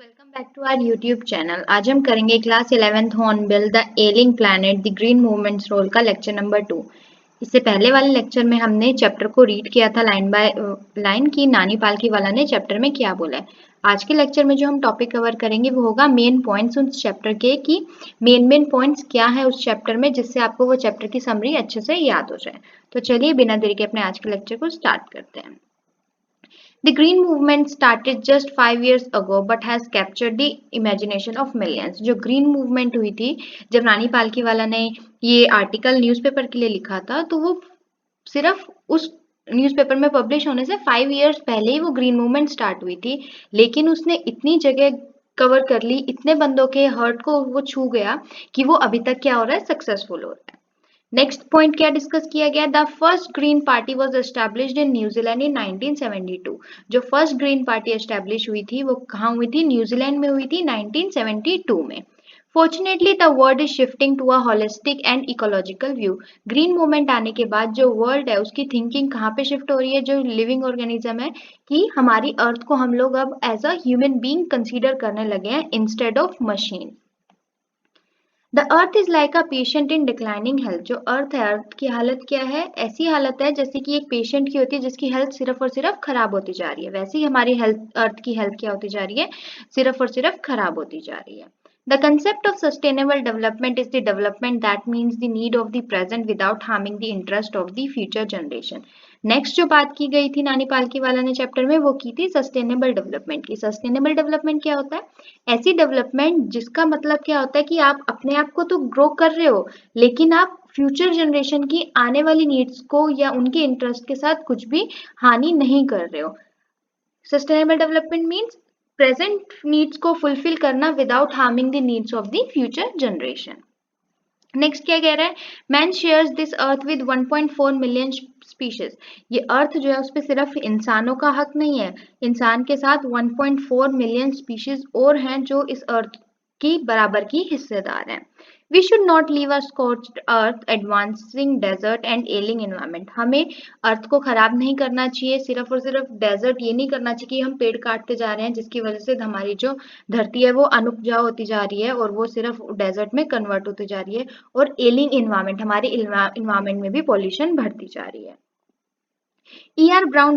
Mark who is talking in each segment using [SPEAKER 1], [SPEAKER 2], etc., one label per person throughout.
[SPEAKER 1] Welcome back to our YouTube channel. आज हम करेंगे class 11th hornbill the ailing planet the green movements role का lecture number 2। इससे पहले वाले लेक्चर में हमने चैप्टर को रीड किया था लाइन बाय लाइन की नानी पालकीवाला ने चैप्टर में क्या बोला है। आज के लेक्चर में जो हम टॉपिक कवर करेंगे वो होगा मेन पॉइंट्स उस चैप्टर के कि मेन पॉइंट्स क्या है उस चैप्टर में, जिससे आपको वो चैप्टर की समरी अच्छे से याद हो जाए। तो चलिए बिना देरी के अपने आज के लेक्चर को स्टार्ट करते हैं। The green movement started just 5 years ago but has captured the imagination of millions. जो green movement हुई थी जब नानी पालकीवाला ने ये आर्टिकल न्यूज़पेपर के लिए लिखा था, तो वो सिर्फ उस न्यूज़पेपर में पब्लिश होने से 5 years पहले ही वो ग्रीन मूवमेंट स्टार्ट हुई थी, लेकिन उसने इतनी जगह कवर कर ली, इतने बंदों के हर्ट को वो छू गया कि वो अभी तक क्या हो रहा है, सक्सेसफुल हो रहा है। नेक्स्ट पॉइंट क्या डिस्कस किया गया, the first green party was established in New Zealand in 1972। जो फर्स्ट ग्रीन पार्टी एस्टैब्लिश हुई थी वो कहाँ हुई थी, न्यूजीलैंड में हुई थी 1972 में। Fortunately the world is shifting to a holistic and ecological view. Green movement आने के बाद जो वर्ल्ड है उसकी थिंकिंग कहाँ पे शिफ्ट हो रही है, जो लिविंग ऑर्गेनिज्म है, कि हमारी अर्थ को हम लोग अब as a human being consider करने लगे हैं instead of machine. The earth is like a patient in declining health. जो अर्थ है, अर्थ की हालत क्या है, ऐसी हालत है जैसे कि एक पेशेंट की होती है जिसकी हेल्थ सिर्फ और सिर्फ खराब होती जा रही है। वैसे ही हमारी हेल्थ, अर्थ की हेल्थ क्या होती जा रही है, सिर्फ और सिर्फ खराब होती जा रही है। The concept of sustainable development is the development that meets the need of the present without harming the interest of the future generation. Next जो बात की गई थी नानी पालकीवाला ने चैप्टर में, वो की थी सस्टेनेबल डेवलपमेंट की। सस्टेनेबल डेवलपमेंट क्या होता है, ऐसी डेवलपमेंट जिसका मतलब क्या होता है कि आप अपने आप को तो ग्रो कर रहे हो, लेकिन आप फ्यूचर जनरेशन की आने वाली नीड्स को या उनके इंटरेस्ट के साथ कुछ भी हानि नहीं कर रहे हो। Sustainable development means present needs को फुलफिल करना without harming the needs of the future generation. Next क्या कह रहा है, man shares this earth with 1.4 million species. ये अर्थ जो है उस पर सिर्फ इंसानों का हक नहीं है, इंसान के साथ 1.4 मिलियन स्पीशीज और हैं जो इस अर्थ की बराबर की हिस्सेदार हैं। We should not leave a scorched earth, advancing desert and ailing environment. हमें अर्थ को खराब नहीं करना चाहिए, सिर्फ और सिर्फ डेजर्ट ये नहीं करना चाहिए कि हम पेड़ काटते जा रहे हैं जिसकी वजह से हमारी जो धरती है वो अनुपजाऊ होती जा रही है और वो सिर्फ डेजर्ट में कन्वर्ट होती जा रही है, और एलिंग इन्वायरमेंट, हमारे इन्वायरमेंट में भी पॉल्यूशन बढ़ती जा रही है। E.R. Brown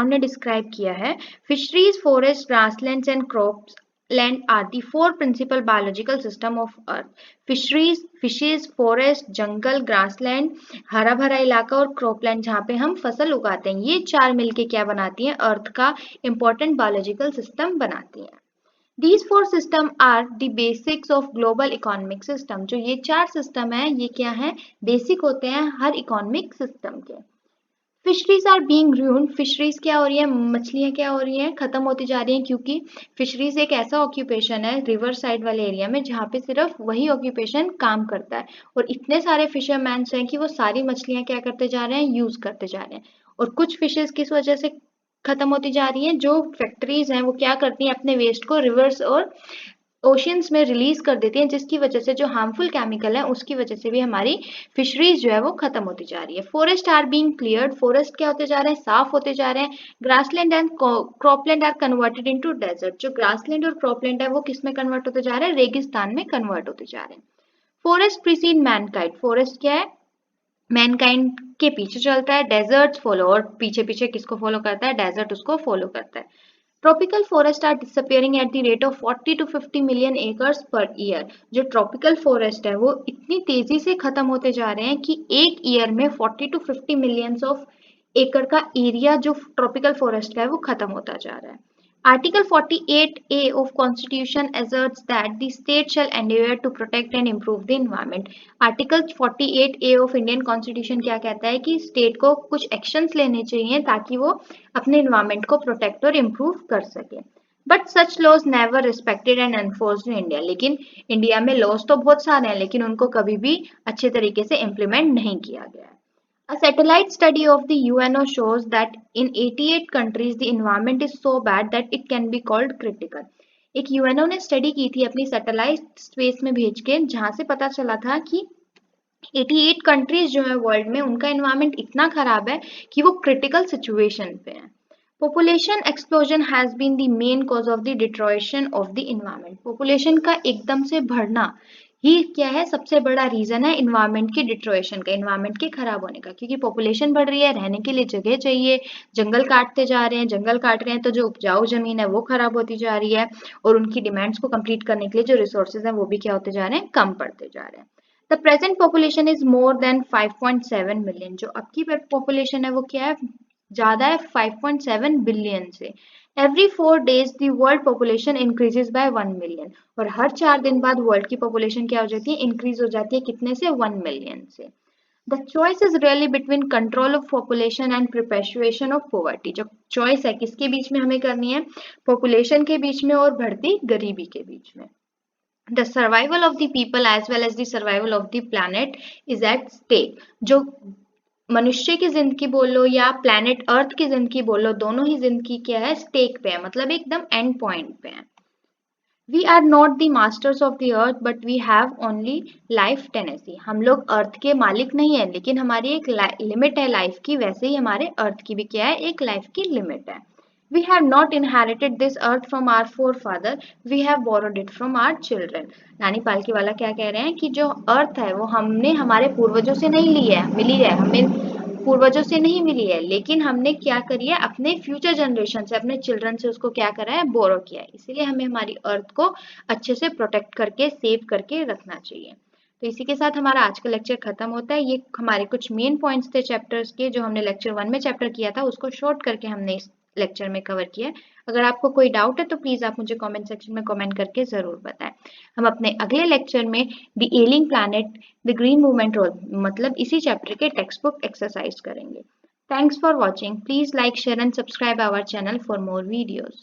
[SPEAKER 1] ने डिस्क्राइब किया है, fisheries, forest, grasslands and crops land are the four principal biological system of earth. Fisheries, fishes, forest, jungle, grassland, हरा भरा इलाका और क्रॉपलैंड जहाँ पे हम फसल उगाते हैं, ये चार मिलके क्या बनाती हैं, अर्थ का इंपॉर्टेंट बायोलॉजिकल सिस्टम बनाती हैं। These four system are the basics of global economic system. जो ये चार सिस्टम है ये क्या है, बेसिक होते हैं हर इकोनॉमिक सिस्टम के। Fisheries are being ruined. Fisheries क्या हो रही है, मछलियां क्या हो रही हैं, खत्म होती जा रही हैं, क्योंकि फिशरीज एक ऐसा ऑक्यूपेशन है रिवर साइड वाले एरिया में जहाँ पे सिर्फ वही ऑक्यूपेशन काम करता है, और इतने सारे फिशरमैन हैं कि वो सारी मछलियां क्या करते जा रहे हैं, यूज करते जा रहे हैं। और कुछ फिशेज किस वजह से खत्म होती जा रही हैं, जो फैक्ट्रीज हैं वो क्या करती हैं, अपने वेस्ट को रिवर्स और ओशियंस में रिलीज कर देती हैं, जिसकी वजह से जो हार्मफुल केमिकल है उसकी वजह से भी हमारी फिशरीज जो है वो खत्म होती जा रही है। Forest are being cleared. Forest क्या होते जा रहे हैं, साफ होते जा रहे हैं। Grassland and cropland are converted into desert. जो ग्रासलैंड और क्रॉपलैंड है वो किस में कन्वर्ट होते जा रहे हैं, रेगिस्तान में कन्वर्ट होते जा रहे हैं। Forest preceded Mankind. फॉरेस्ट क्या है, मैनकाइंड के पीछे चलता है। डेजर्ट फॉलो, और पीछे पीछे किसको फॉलो करता है, डेजर्ट उसको फॉलो करता है। Tropical forest are disappearing at the rate of 40 to 50 million acres per year. जो ट्रॉपिकल फॉरेस्ट है वो इतनी तेजी से खत्म होते जा रहे हैं कि एक ईयर में 40 to 50 मिलियंस ऑफ एकड़ का एरिया जो ट्रॉपिकल फॉरेस्ट का है वो खत्म होता जा रहा है। Article 48A of Constitution asserts that the state shall endeavour to protect and improve the environment. Article 48A of Indian Constitution क्या कहता है कि स्टेट को कुछ एक्शंस लेने चाहिए ताकि वो अपने इन्वायरमेंट को प्रोटेक्ट और इम्प्रूव कर सके। But such laws never respected and enforced in India. लेकिन इंडिया में लॉज तो बहुत सारे हैं, लेकिन उनको कभी भी अच्छे तरीके से इम्प्लीमेंट नहीं किया गया है। A satellite study of the UNO shows that in 88 countries the environment is so bad that it can be called critical. एक यूएनओ ने स्टडी की थी अपनी सैटेलाइट स्पेस में भेज के, जहां से पता चला था कि 88 कंट्रीज जो है वर्ल्ड में उनका एनवायरनमेंट इतना खराब है कि वो क्रिटिकल सिचुएशन पे है। Population explosion has been the main cause of the deterioration of the environment. Population का एकदम से बढ़ना ही क्या है, सबसे बड़ा रीजन है इन्वायरमेंट की डिट्रॉयशन का, इन्वायरमेंट के खराब होने का। क्योंकि पॉपुलेशन बढ़ रही है, रहने के लिए जगह चाहिए, जंगल काटते जा रहे हैं, जंगल काट रहे हैं तो जो उपजाऊ जमीन है वो खराब होती जा रही है, और उनकी डिमांड्स को कंप्लीट करने के लिए जो रिसोर्सेज हैं वो भी क्या होते जा रहे हैं, कम पड़ते जा रहे हैं। The present population is more than 5.7 million. जो अब की पॉपुलेशन है वो क्या है, ज्यादा है 5.7 बिलियन से। Every 4 days the world population increases by 1 million. और हर 4 दिन बाद वर्ल्ड की पॉपुलेशन क्या हो जाती है, इंक्रीज हो जाती है, कितने से, 1 मिलियन से। The choice is really between control of population and perpetuation of poverty. जो चॉइस है किसके बीच में हमें करनी है, पॉपुलेशन के बीच में और बढ़ती गरीबी के बीच में। The survival of the people as well as the survival of the planet is at stake। जो मनुष्य की जिंदगी बोलो या प्लैनेट अर्थ की जिंदगी बोलो, दोनों ही जिंदगी क्या है, स्टेक पे है, मतलब एकदम एंड पॉइंट पे है। We are not the masters of the earth but we have only life tenancy. हम लोग अर्थ के मालिक नहीं है, लेकिन हमारी एक लिमिट है लाइफ की, वैसे ही हमारे अर्थ की भी क्या है, एक लाइफ की लिमिट है। We have not inherited this earth from our forefather, we have borrowed it from our children। नानी पालकीवाला क्या कह रहे हैं कि जो अर्थ है वो हमने हमारे पूर्वजों से नहीं ली है, मिली है हमें, पूर्वजों से नहीं मिली है, लेकिन हमने क्या करी है, अपने फ्यूचर जनरेशन से, अपने चिल्ड्रन से उसको क्या करा है, बोरो किया है। इसीलिए हमें हमारी अर्थ को अच्छे से प्रोटेक्ट करके, सेव करके रखना चाहिए। तो इसी के साथ हमारा आज का लेक्चर खत्म होता है। ये हमारे कुछ मेन पॉइंट्स थे चैप्टर्स के, जो हमने लेक्चर 1 में चैप्टर किया था उसको शॉर्ट करके हमने इस लेक्चर में कवर किया है। अगर आपको कोई डाउट है तो प्लीज आप मुझे कमेंट सेक्शन में कमेंट करके जरूर बताएं। हम अपने अगले लेक्चर में the ailing planet the green movement role, मतलब इसी चैप्टर के टेक्स्ट बुक एक्सरसाइज करेंगे। Thanks for watching. Please like, share and subscribe our channel for more videos.